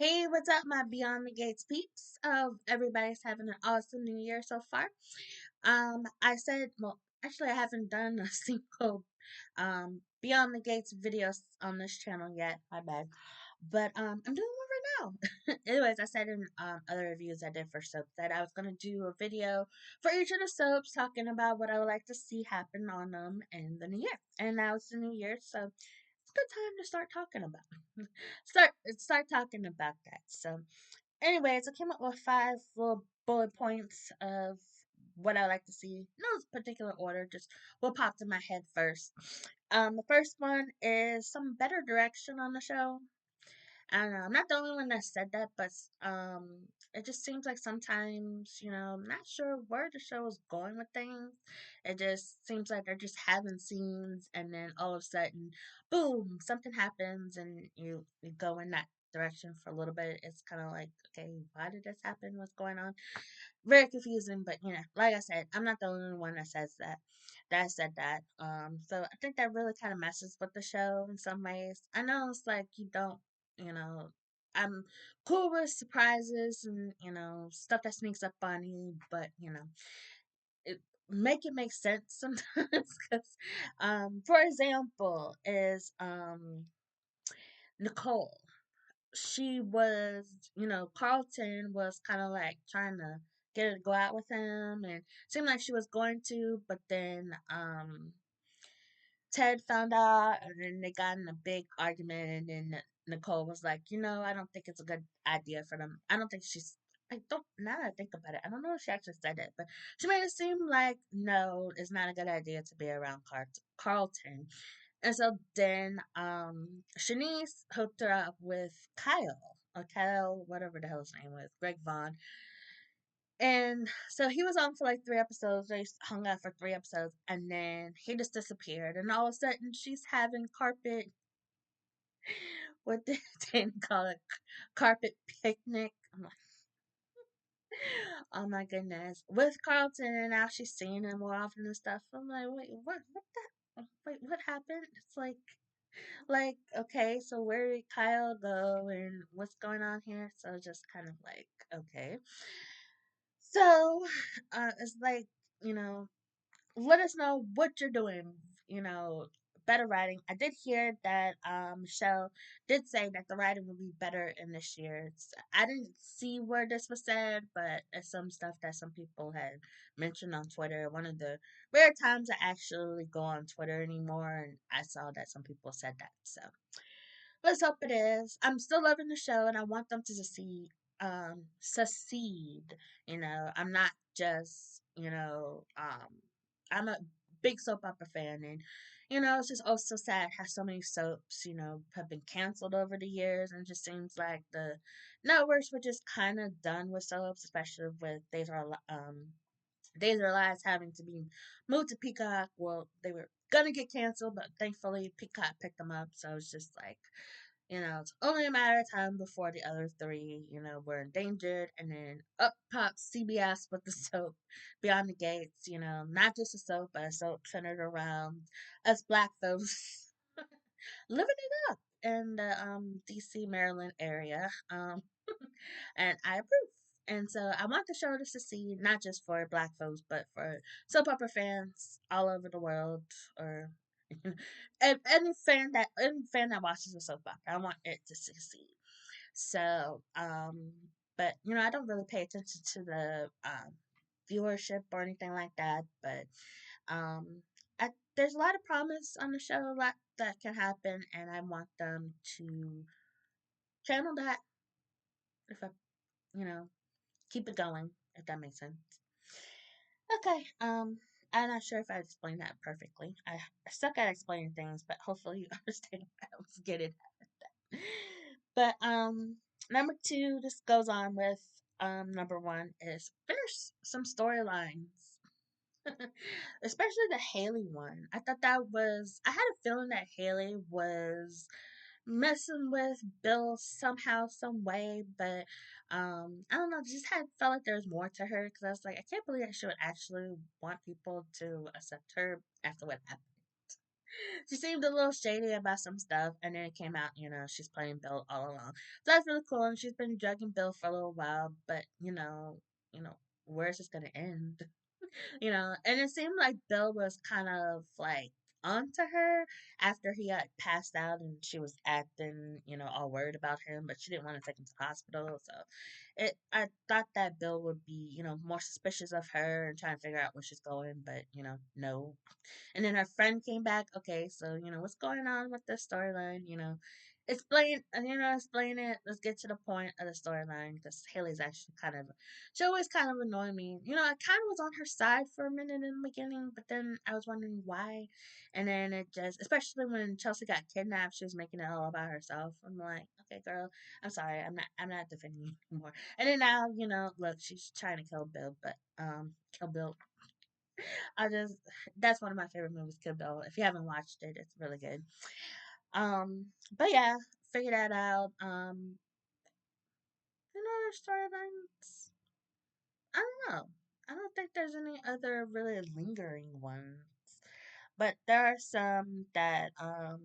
Hey, what's up, my Beyond the Gates peeps? Everybody's having an awesome new year so far. I said, well, actually, I haven't done a single Beyond the Gates videos on this channel yet. My bad. But I'm doing one right now. Anyways, I said in other reviews I did for soaps that I was gonna do a video for each of the soaps talking about what I would like to see happen on them in the new year. And now it's the new year, so it's a good time to start talking about start talking about that. So, anyways, I came up with five little bullet points of what I like to see. No particular order, just what popped in my head first. The first one is some better direction on the show. I don't know. I'm not the only one that said that, but it just seems like sometimes, I'm not sure where the show is going with things. It just seems like they're just having scenes, and then all of a sudden, boom, something happens, and you go in that direction for a little bit. It's kind of like, okay, why did this happen? What's going on? Very confusing, but like I said, I'm not the only one that says that. That said that. So I think that really kind of messes with the show in some ways. I know it's like you don't, you know, I'm cool with surprises and stuff that sneaks up on you, but it make it make sense sometimes. Because, for example, is Nicole. She was, Carlton was kind of like trying to get her to go out with him, and seemed like she was going to, but then Ted found out, and then they got in a big argument, and then Nicole was like, I don't think it's a good idea for them. I don't think she's. I don't. Now that I think about it, I don't know if she actually said it, but she made it seem like no, it's not a good idea to be around Carlton. And so then Shanice hooked her up with Kyle, or Kyle, whatever the hell his name was, Greg Vaughn. And so he was on for like 3 episodes. They hung out for 3 episodes, and then he just disappeared. And all of a sudden, she's having carpet. What did they call it? Carpet picnic. I'm like, oh my goodness, with Carlton, and now she's seeing him more often and stuff. I'm like, wait, what? What that? Wait, what happened? It's like, okay, so where did Kyle go, and what's going on here? So it's just kind of like, okay. So, it's like, you know, let us know what you're doing. You know, better writing. I did hear that Michelle did say that the writing will be better in this year. I didn't see where this was said, but it's some stuff that some people had mentioned on Twitter. One of the rare times I actually go on Twitter anymore, and I saw that some people said that. So let's hope it is. I'm still loving the show, and I want them to succeed. I'm not just I'm a big soap opera fan, and it's just so sad how so many soaps have been canceled over the years, and it just seems like the networks were just kind of done with soaps, especially with Days of Our Lives having to be moved to Peacock. Well, they were gonna get canceled, but thankfully Peacock picked them up. So it's just like, it's only a matter of time before the other three, were endangered. And then up pops CBS with the soap Beyond the Gates, not just a soap, but a soap centered around us black folks living it up in the DC, Maryland area. And I approve. And so I want the show to succeed, not just for black folks, but for soap opera fans all over the world, or any fan that watches a soap opera. I want it to succeed. So, but I don't really pay attention to the viewership or anything like that. But um, there's a lot of promise on the show, a lot that can happen, and I want them to channel that. If I, you know, keep it going, if that makes sense. Okay, I'm not sure if I explained that perfectly. I suck at explaining things, but hopefully you understand what I was getting at. But number two, this goes on with number one is finish some storylines. Especially the Haley one. I thought that was I had a feeling that Haley was messing with Bill somehow, some way, but I don't know, just had felt like there was more to her, because I was like, I can't believe that she would actually want people to accept her after what happened. She seemed a little shady about some stuff, and then it came out, she's playing Bill all along. So that's really cool, and she's been drugging Bill for a little while, but you know, where's this gonna end? And it seemed like Bill was kind of like onto her after he had passed out and she was acting, all worried about him, but she didn't want to take him to the hospital. So I thought that Bill would be, more suspicious of her and trying to figure out where she's going, but no. And then her friend came back. Okay, so what's going on with this storyline? Explain it. Let's get to the point of the storyline because Haley's actually she always kind of annoyed me. I kind of was on her side for a minute in the beginning, but then I was wondering why. And then it just, especially when Chelsea got kidnapped, she was making it all about herself. I'm like, okay, girl, I'm sorry, I'm not defending you anymore. And then now, look, she's trying to kill Bill, but kill Bill. I just that's one of my favorite movies, Kill Bill. If you haven't watched it, it's really good. But yeah, figure that out. Other storylines. I don't know. I don't think there's any other really lingering ones, but there are some that no,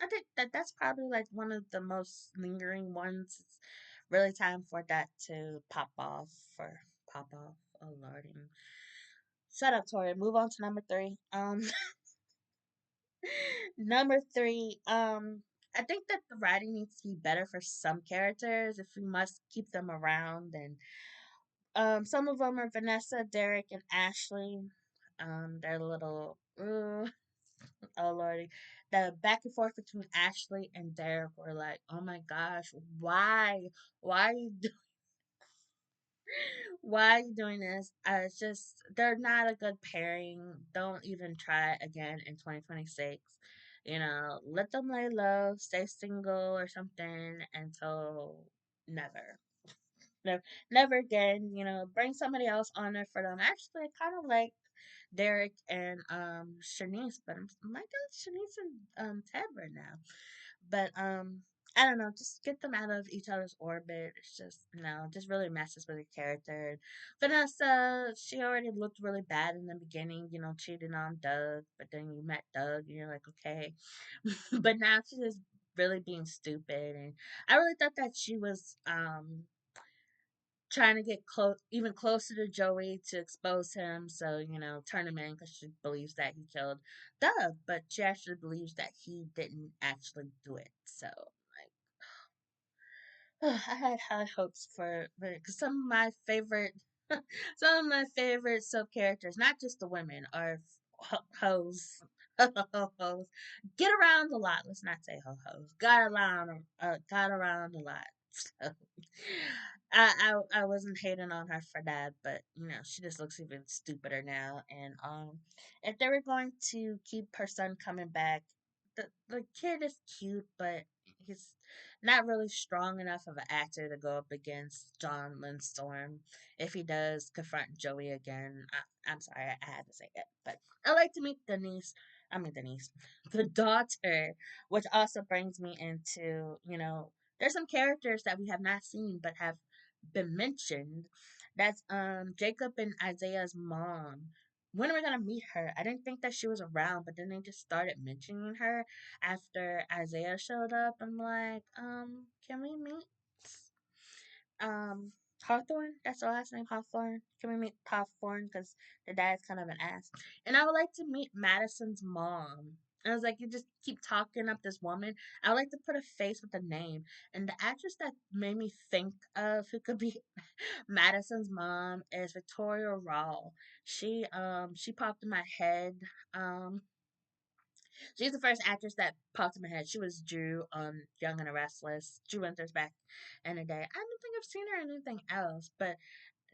I think that's probably like one of the most lingering ones. It's really time for that to pop off or pop off. Oh lordy. Shut up, Tori. Move on to number three. Number three, I think that the writing needs to be better for some characters if we must keep them around. And some of them are Vanessa, Derek, and Ashley. They're a little, oh lordy, the back and forth between Ashley and Derek were like, oh my gosh, why are you why are you doing this? It's just they're not a good pairing. Don't even try it again in 2026. Let them lay low, stay single or something until never. No, never again. Bring somebody else on there for them. Actually, I kind of like Derek and Shanice, but I might go Shanice and Ted right now. But I don't know, just get them out of each other's orbit. It's just just really messes with the character. Vanessa, she already looked really bad in the beginning, cheating on Doug, but then you met Doug and you're like, okay. But now she's just really being stupid, and I really thought that she was trying to get even closer to Joey to expose him, so turn him in because she believes that he killed Doug, but she actually believes that he didn't actually do it. So I had high hopes for because some of my favorite sub characters, not just the women, are hoes. Hoes get around a lot. Let's not say ho hos. Got around a lot. So, I wasn't hating on her for that, but she just looks even stupider now. And if they were going to keep her son coming back, the kid is cute, but he's not really strong enough of an actor to go up against John Lindstorm if he does confront Joey again. I'm sorry, I had to say it, but I like to meet Denise. I mean Denise, the daughter, which also brings me into there's some characters that we have not seen but have been mentioned. That's Jacob and Isaiah's mom. When are we gonna meet her? I didn't think that she was around, but then they just started mentioning her after Isaiah showed up. I'm like, can we meet um Hawthorne? That's her last name, Hawthorne. Can we meet Hawthorne? Because the dad's kind of an ass. And I would like to meet Madison's mom. And I was like, you just keep talking up this woman. I would like to put a face with a name. And the actress that made me think of who could be Madison's mom is Victoria Raw. She popped in my head. Um She's the first actress that popped in my head. She was Drew on Young and the Restless. Drew Winters back in the day. I don't think I've seen her in anything else, but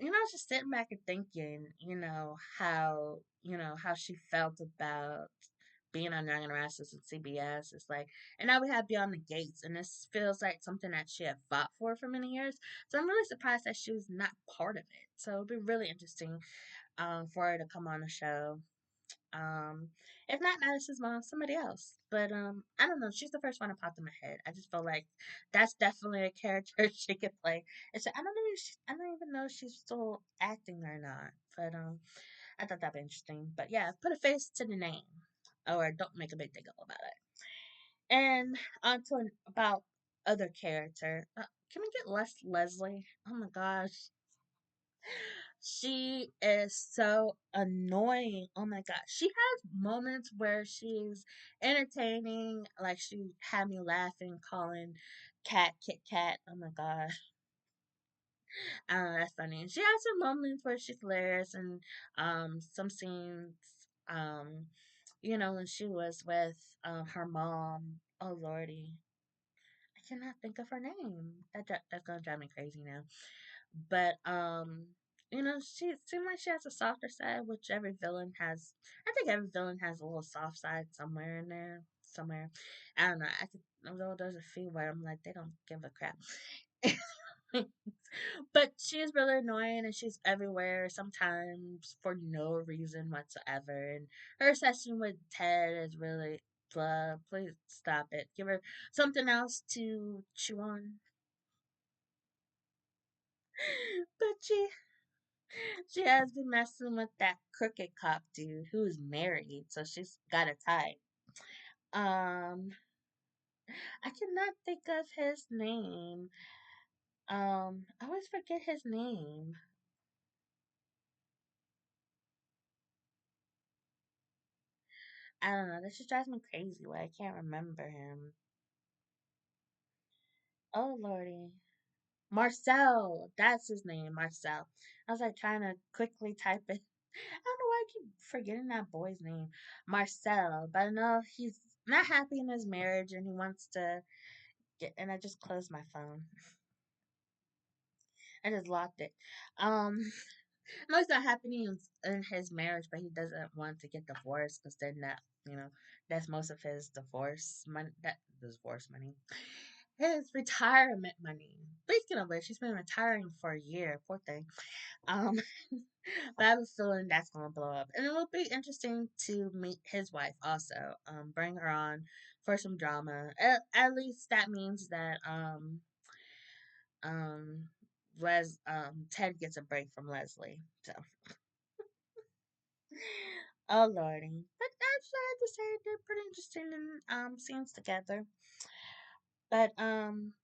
I was just sitting back and thinking, how she felt about being on Young and the Restless and CBS. It's like, and now we have Beyond the Gates, and this feels like something that she had fought for many years. So I'm really surprised that she was not part of it. So it'll be really interesting for her to come on the show. Um, if not Madison's mom, somebody else. But I don't know. She's the first one to pop in my head. I just feel like that's definitely a character she could play. I don't know. I don't even know if she's still acting or not. But I thought that'd be interesting. But yeah, put a face to the name, or don't make a big deal about it. And on to about other character. Can we get less Leslie? Oh my gosh, she is so annoying. Oh my god. She has moments where she's entertaining, like she had me laughing calling cat Kit Kat. Oh my gosh. That's funny. She has some moments where she's hilarious and some scenes um when she was with her mom. Oh lordy. I cannot think of her name. That's gonna drive me crazy now. But she seems like she has a softer side, which every villain has. I think every villain has a little soft side somewhere in there. Somewhere, I don't know. I could. Although there's a few where I'm like, they don't give a crap. But she's really annoying, and she's everywhere sometimes for no reason whatsoever. And her session with Ted is really blah. Please stop it. Give her something else to chew on. But she has been messing with that crooked cop dude who's married, so she's got a type. Um, I cannot think of his name. I always forget his name. I don't know. This just drives me crazy. Why I can't remember him. Oh lordy, Marcel. That's his name, Marcel. I was like trying to quickly type it. I don't know why I keep forgetting that boy's name, Marcel. But I know he's not happy in his marriage, and he wants to get. And I just closed my phone. I just locked it. Um, I know it's not happening in his marriage, but he doesn't want to get divorced because then that's most of his divorce money. That divorce money, his retirement money. Speaking of which, he's been retiring for a year. Poor thing. Um, but I have a feeling that's gonna blow up, and it will be interesting to meet his wife also. Bring her on for some drama. At least that means that um Ted gets a break from Leslie. So oh lordy. But actually I have to say they're pretty interesting in scenes together. But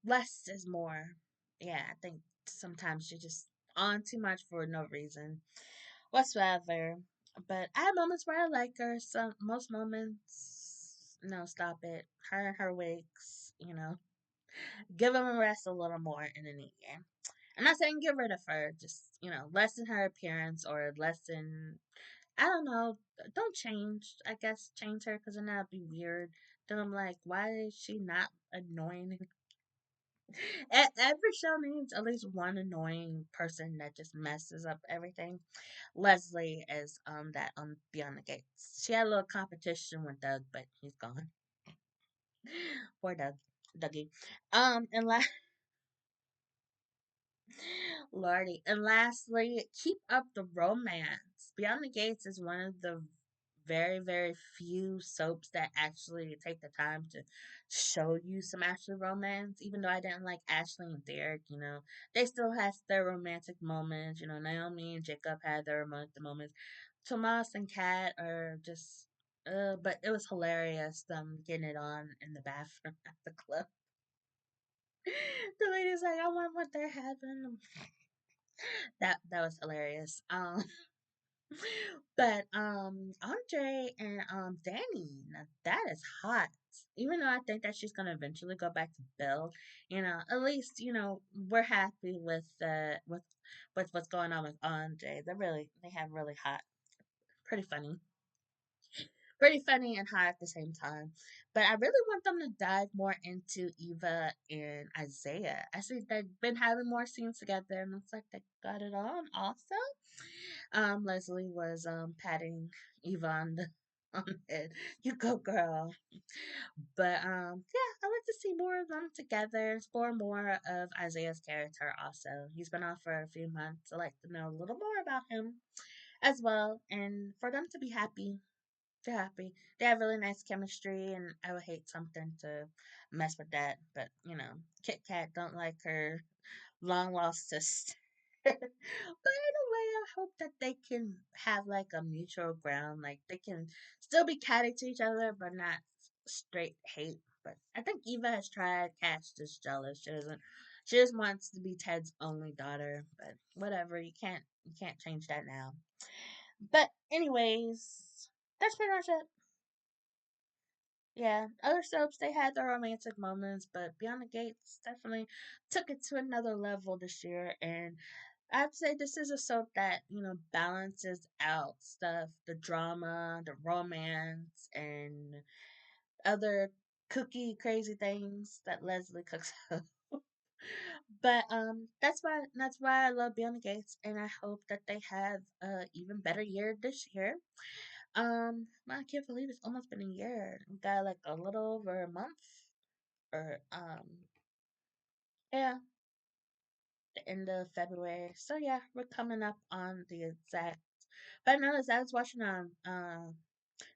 less is more. Yeah, I think sometimes she just on too much for no reason whatsoever. But I have moments where I like her. Some most moments, no, stop it. Her and her wigs, give them a rest a little more in the new year. I'm not saying get rid of her, just lessen her appearance or lessen. I don't know. Don't change. I guess change her because then that'd be weird. Then I'm like, why is she not annoying? Every show needs at least one annoying person that just messes up everything. Leslie is that on Beyond the Gates. She had a little competition with Doug, but he's gone. Poor Dougie. And Lordy. And lastly, keep up the romance. Beyond the Gates is one of the very, very few soaps that actually take the time to show you some actual romance. Even though I didn't like Ashley and Derek, they still had their romantic moments. Naomi and Jacob had their romantic moments. Tomas and Kat are just, but it was hilarious them getting it on in the bathroom at the club. The lady's like, I want what they're having. That was hilarious. But Andre and Danny, now that is hot. Even though I think that she's gonna eventually go back to Bill, at least we're happy with what's going on with Andre. They have really hot, pretty funny, pretty funny and hot at the same time. But I really want them to dive more into Eva and Isaiah. I see they've been having more scenes together, and looks like they got it on also. Leslie was patting Eva on the on the head. You go, girl. But yeah, I like to see more of them together. Explore more of Isaiah's character. Also, he's been off for a few months. I like to know a little more about him as well, and for them to be happy. They're happy. They have really nice chemistry, and I would hate something to mess with that. But Kit Kat don't like her long lost sister. But I hope that they can have like a mutual ground, like they can still be catty to each other, but not straight hate. But I think Eva has tried. Cash just jealous. She doesn't. She just wants to be Ted's only daughter. But whatever. You can't change that now. But anyways, that's pretty much it. Yeah, other soaps they had their romantic moments, but Beyond the Gates definitely took it to another level this year. And I'd say this is a soap that balances out stuff, the drama, the romance, and other cookie crazy things that Leslie cooks up. But that's why I love Beyond the Gates, and I hope that they have a even better year this year. I can't believe it's almost been a year. We got like a little over a month, or yeah, the end of February. So yeah, we're coming up on the exact. But I noticed I was watching on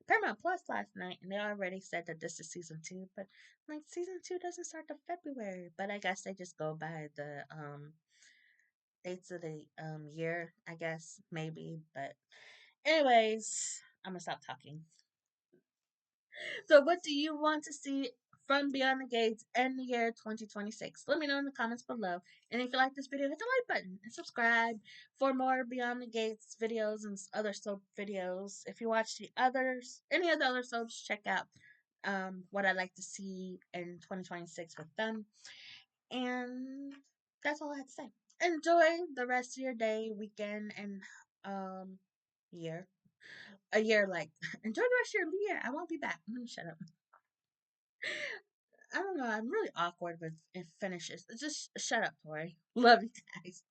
Paramount Plus last night, and they already said that this is season two. But like season two doesn't start till February. But I guess they just go by the dates of the year. I guess maybe. But anyways, I'm gonna stop talking. So, what do you want to see from Beyond the Gates in the year 2026? Let me know in the comments below. And if you like this video, hit the like button and subscribe for more Beyond the Gates videos and other soap videos. If you watch the others, any of the other soaps, check out what I'd like to see in 2026 with them. And that's all I have to say. Enjoy the rest of your day, weekend, and um year. A year like enjoy the rest of your year. I won't be back. Let me shut up. I don't know. I'm really awkward with finishes. Just shut up, Tori. Love you guys.